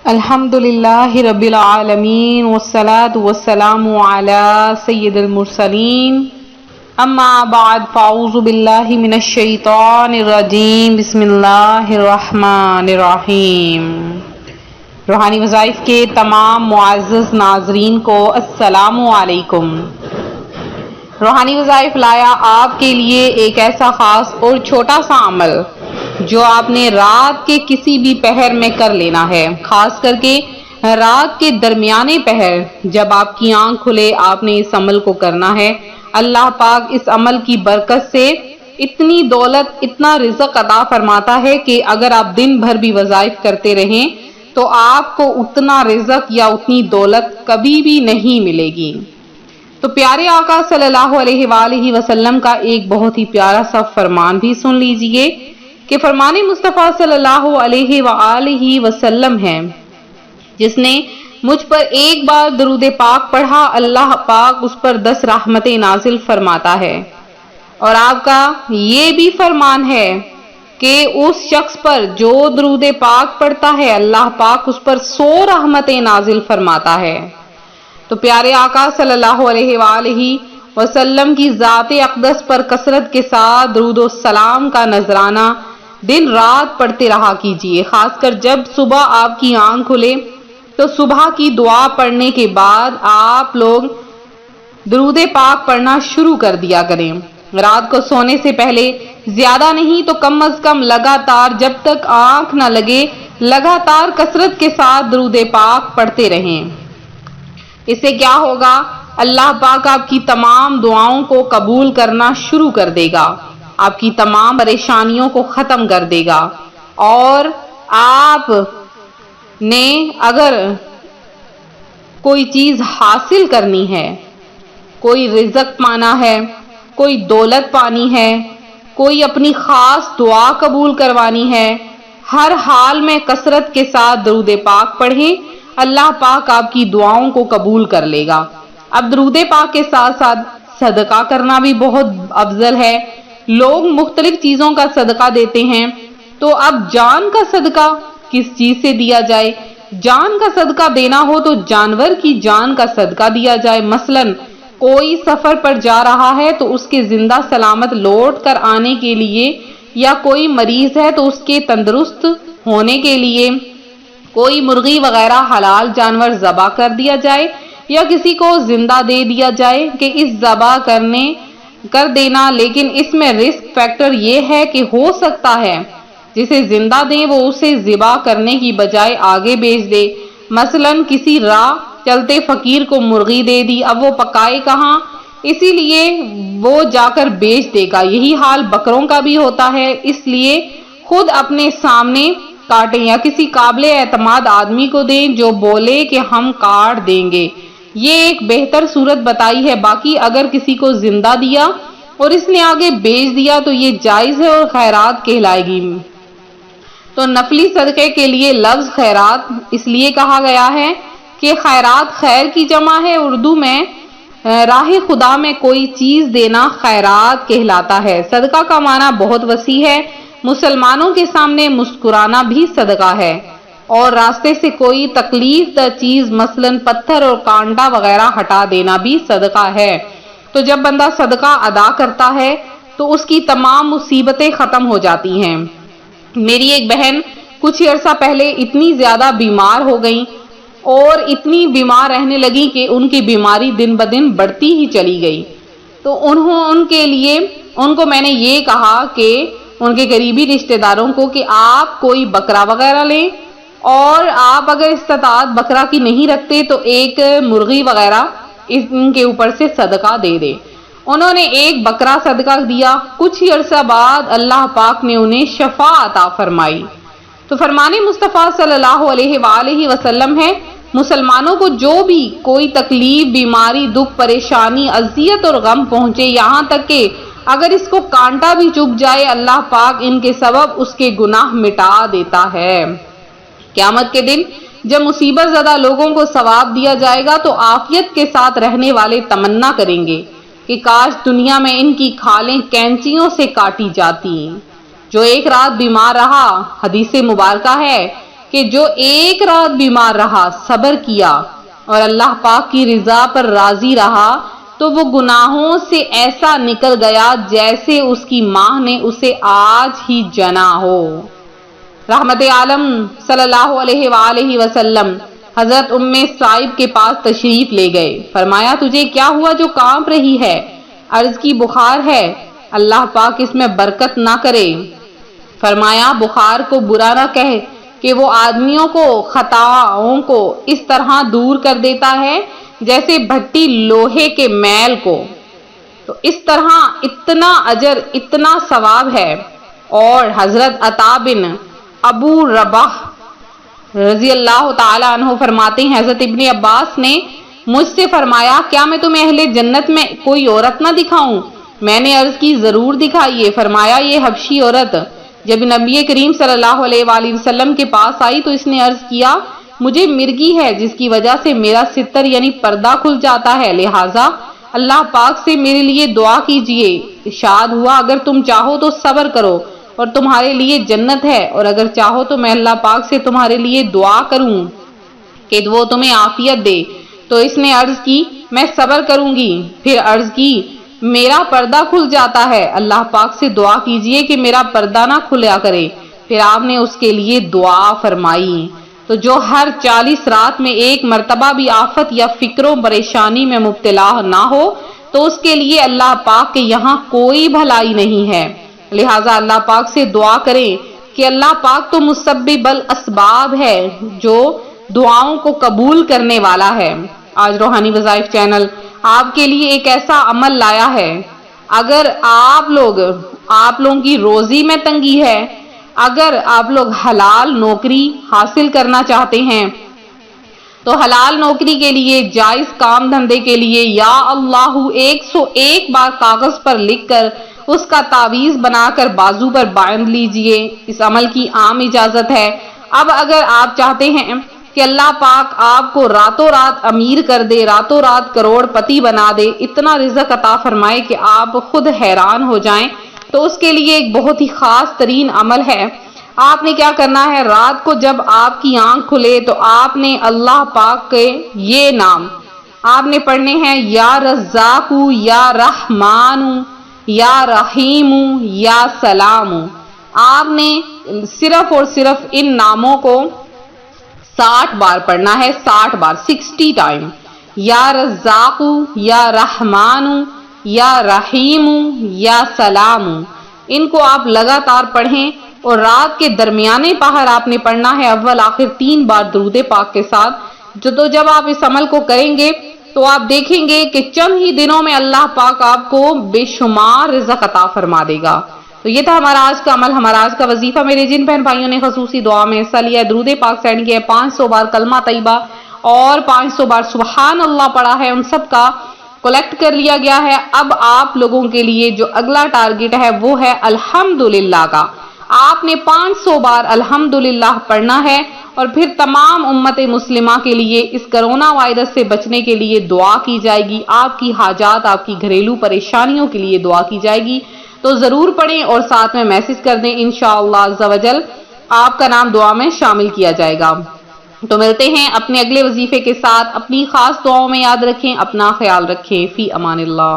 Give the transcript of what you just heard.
الحمدللہ رب العالمین والصلاة والسلام علی سید المرسلین اما بعد فاعوذ باللہ من الشیطان الرجیم بسم اللہ الرحمن الرحیم۔ روحانی وظائف کے تمام معزز ناظرین کو السلام علیکم۔ روحانی وظائف لایا آپ کے لیے ایک ایسا خاص اور چھوٹا سا عمل جو آپ نے رات کے کسی بھی پہر میں کر لینا ہے، خاص کر کے رات کے درمیانے پہر جب آپ کی آنکھ کھلے آپ نے اس عمل کو کرنا ہے۔ اللہ پاک اس عمل کی برکت سے اتنی دولت اتنا رزق عطا فرماتا ہے کہ اگر آپ دن بھر بھی وظائف کرتے رہیں تو آپ کو اتنا رزق یا اتنی دولت کبھی بھی نہیں ملے گی۔ تو پیارے آقا صلی اللہ علیہ وآلہ وسلم کا ایک بہت ہی پیارا سا فرمان بھی سن لیجئے کہ فرمان مصطفیٰ صلی اللہ علیہ وآلہ وسلم ہے، جس نے مجھ پر ایک بار درود پاک پڑھا اللہ پاک اس پر 10 رحمتیں نازل فرماتا ہے، اور آپ کا یہ بھی فرمان ہے کہ اس شخص پر جو درود پاک پڑھتا ہے اللہ پاک اس پر 100 رحمتیں نازل فرماتا ہے۔ تو پیارے آقا صلی اللہ علیہ وآلہ وسلم کی ذات اقدس پر کثرت کے ساتھ درود و سلام کا نذرانہ دن رات پڑھتے رہا کیجئے، خاص کر جب صبح آپ کی آنکھ کھلے تو صبح کی دعا پڑھنے کے بعد آپ لوگ درود پاک پڑھنا شروع کر دیا کریں۔ رات کو سونے سے پہلے زیادہ نہیں تو کم از کم لگاتار جب تک آنکھ نہ لگے لگاتار کثرت کے ساتھ درود پاک پڑھتے رہیں۔ اس سے کیا ہوگا؟ اللہ پاک آپ کی تمام دعاؤں کو قبول کرنا شروع کر دے گا، آپ کی تمام پریشانیوں کو ختم کر دے گا، اور آپ نے اگر کوئی چیز حاصل کرنی ہے، کوئی رزق پانا ہے، کوئی دولت پانی ہے، کوئی اپنی خاص دعا قبول کروانی ہے، ہر حال میں کثرت کے ساتھ درود پاک پڑھیں، اللہ پاک آپ کی دعاؤں کو قبول کر لے گا۔ اب درود پاک کے ساتھ ساتھ صدقہ کرنا بھی بہت افضل ہے۔ لوگ مختلف چیزوں کا صدقہ دیتے ہیں، تو اب جان کا صدقہ کس چیز سے دیا جائے؟ جان کا صدقہ دینا ہو تو جانور کی جان کا صدقہ دیا جائے۔ مثلا کوئی سفر پر جا رہا ہے تو اس کے زندہ سلامت لوٹ کر آنے کے لیے، یا کوئی مریض ہے تو اس کے تندرست ہونے کے لیے کوئی مرغی وغیرہ حلال جانور ذبح کر دیا جائے، یا کسی کو زندہ دے دیا جائے کہ اس ذبح کر دینا، لیکن اس میں رسک فیکٹر یہ ہے کہ ہو سکتا ہے جسے زندہ دیں وہ اسے ذبح کرنے کی بجائے آگے بیچ دے۔ مثلا کسی راہ چلتے فقیر کو مرغی دے دی، اب وہ پکائے کہاں، اسی لیے وہ جا کر بیچ دے گا۔ یہی حال بکروں کا بھی ہوتا ہے، اس لیے خود اپنے سامنے کاٹیں یا کسی قابل اعتماد آدمی کو دیں جو بولے کہ ہم کاٹ دیں گے، یہ ایک بہتر صورت بتائی ہے۔ باقی اگر کسی کو زندہ دیا اور اس نے آگے بیچ دیا تو یہ جائز ہے اور خیرات کہلائے گی۔ تو نفلی صدقے کے لیے لفظ خیرات اس لیے کہا گیا ہے کہ خیرات خیر کی جمع ہے، اردو میں راہ خدا میں کوئی چیز دینا خیرات کہلاتا ہے۔ صدقہ کا معنی بہت وسیع ہے، مسلمانوں کے سامنے مسکرانا بھی صدقہ ہے، اور راستے سے کوئی تکلیف دہ چیز مثلا پتھر اور کانٹا وغیرہ ہٹا دینا بھی صدقہ ہے۔ تو جب بندہ صدقہ ادا کرتا ہے تو اس کی تمام مصیبتیں ختم ہو جاتی ہیں۔ میری ایک بہن کچھ عرصہ پہلے اتنی زیادہ بیمار ہو گئی اور اتنی بیمار رہنے لگی کہ ان کی بیماری دن بدن بڑھتی ہی چلی گئی۔ تو ان کو میں نے یہ کہا کہ ان کے قریبی رشتہ داروں کو کہ آپ کوئی بکرا وغیرہ لیں، اور آپ اگر استطاعت بکرا کی نہیں رکھتے تو ایک مرغی وغیرہ ان کے اوپر سے صدقہ دے دیں۔ انہوں نے ایک بکرا صدقہ دیا، کچھ ہی عرصہ بعد اللہ پاک نے انہیں شفا عطا فرمائی۔ تو فرمان مصطفیٰ صلی اللہ علیہ وآلہ وسلم ہے، مسلمانوں کو جو بھی کوئی تکلیف، بیماری، دکھ، پریشانی، اذیت اور غم پہنچے، یہاں تک کہ اگر اس کو کانٹا بھی چبھ جائے اللہ پاک ان کے سبب اس کے گناہ مٹا دیتا ہے۔ قیامت کے دن جب مصیبت زدہ لوگوں کو ثواب دیا جائے گا تو عافیت کے ساتھ رہنے والے تمنا کریں گے کہ کاش دنیا میں ان کی کھالیں کینچیوں سے کاٹی جاتی۔ جو ایک رات بیمار رہا، حدیث مبارکہ ہے کہ جو ایک رات بیمار رہا، صبر کیا اور اللہ پاک کی رضا پر راضی رہا تو وہ گناہوں سے ایسا نکل گیا جیسے اس کی ماں نے اسے آج ہی جنا ہو۔ رحمت عالم صلی اللہ علیہ وآلہ وسلم حضرت ام سائب کے پاس تشریف لے گئے۔ فرمایا تجھے کیا ہوا جو کانپ رہی ہے؟ عرض کی بخار ہے، اللہ پاک اس میں برکت نہ کرے۔ فرمایا بخار کو برا نہ کہے کہ وہ آدمیوں کو خطاؤں کو اس طرح دور کر دیتا ہے جیسے بھٹی لوہے کے میل کو، تو اس طرح اتنا اجر اتنا ثواب ہے۔ اور حضرت عطا بن ابو رباح رضی اللہ تعالی عنہ فرماتے ہیں حضرت ابن عباس نے مجھ سے فرمایا کیا میں تمہیں اہل جنت میں کوئی عورت نہ دکھاؤں؟ میں نے عرض کی ضرور دکھائیے۔ فرمایا یہ حبشی عورت جب نبی کریم صلی اللہ علیہ وآلہ وسلم کے پاس آئی تو اس نے عرض کیا مجھے مرگی ہے جس کی وجہ سے میرا ستر یعنی پردہ کھل جاتا ہے، لہٰذا اللہ پاک سے میرے لیے دعا کیجیے۔ ارشاد ہوا اگر تم چاہو تو صبر کرو اور تمہارے لیے جنت ہے، اور اگر چاہو تو میں اللہ پاک سے تمہارے لیے دعا کروں کہ وہ تمہیں عافیت دے۔ تو اس نے عرض کی میں صبر کروں گی۔ پھر عرض کی میرا پردہ کھل جاتا ہے، اللہ پاک سے دعا کیجئے کہ میرا پردہ نہ کھلیا کرے۔ پھر آپ نے اس کے لیے دعا فرمائی۔ تو جو ہر 40 رات میں ایک مرتبہ بھی آفت یا فکر و پریشانی میں مبتلا نہ ہو تو اس کے لیے اللہ پاک کے یہاں کوئی بھلائی نہیں ہے، لہٰذا اللہ پاک سے دعا کریں کہ اللہ پاک تو مسبب الاسباب ہے جو دعاؤں کو قبول کرنے والا ہے۔ آج روحانی وظائف چینل آپ کے لیے ایک ایسا عمل لایا ہے، اگر آپ لوگوں کی روزی میں تنگی ہے، اگر آپ لوگ حلال نوکری حاصل کرنا چاہتے ہیں تو حلال نوکری کے لیے جائز کام دھندے کے لیے یا اللہ 101 بار کاغذ پر لکھ کر اس کا تعویذ بنا کر بازو پر باندھ لیجئے، اس عمل کی عام اجازت ہے۔ اب اگر آپ چاہتے ہیں کہ اللہ پاک آپ کو راتوں رات امیر کر دے، راتوں رات کروڑ پتی بنا دے، اتنا رزق عطا فرمائے کہ آپ خود حیران ہو جائیں، تو اس کے لیے ایک بہت ہی خاص ترین عمل ہے۔ آپ نے کیا کرنا ہے، رات کو جب آپ کی آنکھ کھلے تو آپ نے اللہ پاک کے یہ نام آپ نے پڑھنے ہیں، یا رزاق یا رحمان یا رحیم یا سلام۔ آپ نے صرف اور صرف ان ناموں کو 60 بار پڑھنا ہے، 60 بار 60 ٹائم، یا رزاق یا رحمان یا رحیم یا سلام۔ ان کو آپ لگاتار پڑھیں اور رات کے درمیانے پہر آپ نے پڑھنا ہے اول آخر 3 بار درود پاک کے ساتھ۔ تو جب آپ اس عمل کو کریں گے تو آپ دیکھیں گے کہ چند ہی دنوں میں اللہ پاک آپ کو بے شمار رزق عطا فرما دے گا۔ تو یہ تھا ہمارا آج کا عمل، ہمارا آج کا وظیفہ۔ میرے جن بہن بھائیوں نے خصوصی دعا میں حصہ لیا، درود پاک سینڈ کیا، 500 بار کلمہ طیبہ اور 500 بار سبحان اللہ پڑھا ہے، ان سب کا کلیکٹ کر لیا گیا ہے۔ اب آپ لوگوں کے لیے جو اگلا ٹارگٹ ہے وہ ہے الحمدللہ کا۔ آپ نے 500 بار الحمدللہ پڑھنا ہے اور پھر تمام امت مسلمہ کے لیے اس کرونا وائرس سے بچنے کے لیے دعا کی جائے گی، آپ کی حاجات، آپ کی گھریلو پریشانیوں کے لیے دعا کی جائے گی۔ تو ضرور پڑھیں اور ساتھ میں میسج کر دیں، انشاءاللہ عز و جل آپ کا نام دعا میں شامل کیا جائے گا۔ تو ملتے ہیں اپنے اگلے وظیفے کے ساتھ، اپنی خاص دعاؤں میں یاد رکھیں، اپنا خیال رکھیں، فی امان اللہ۔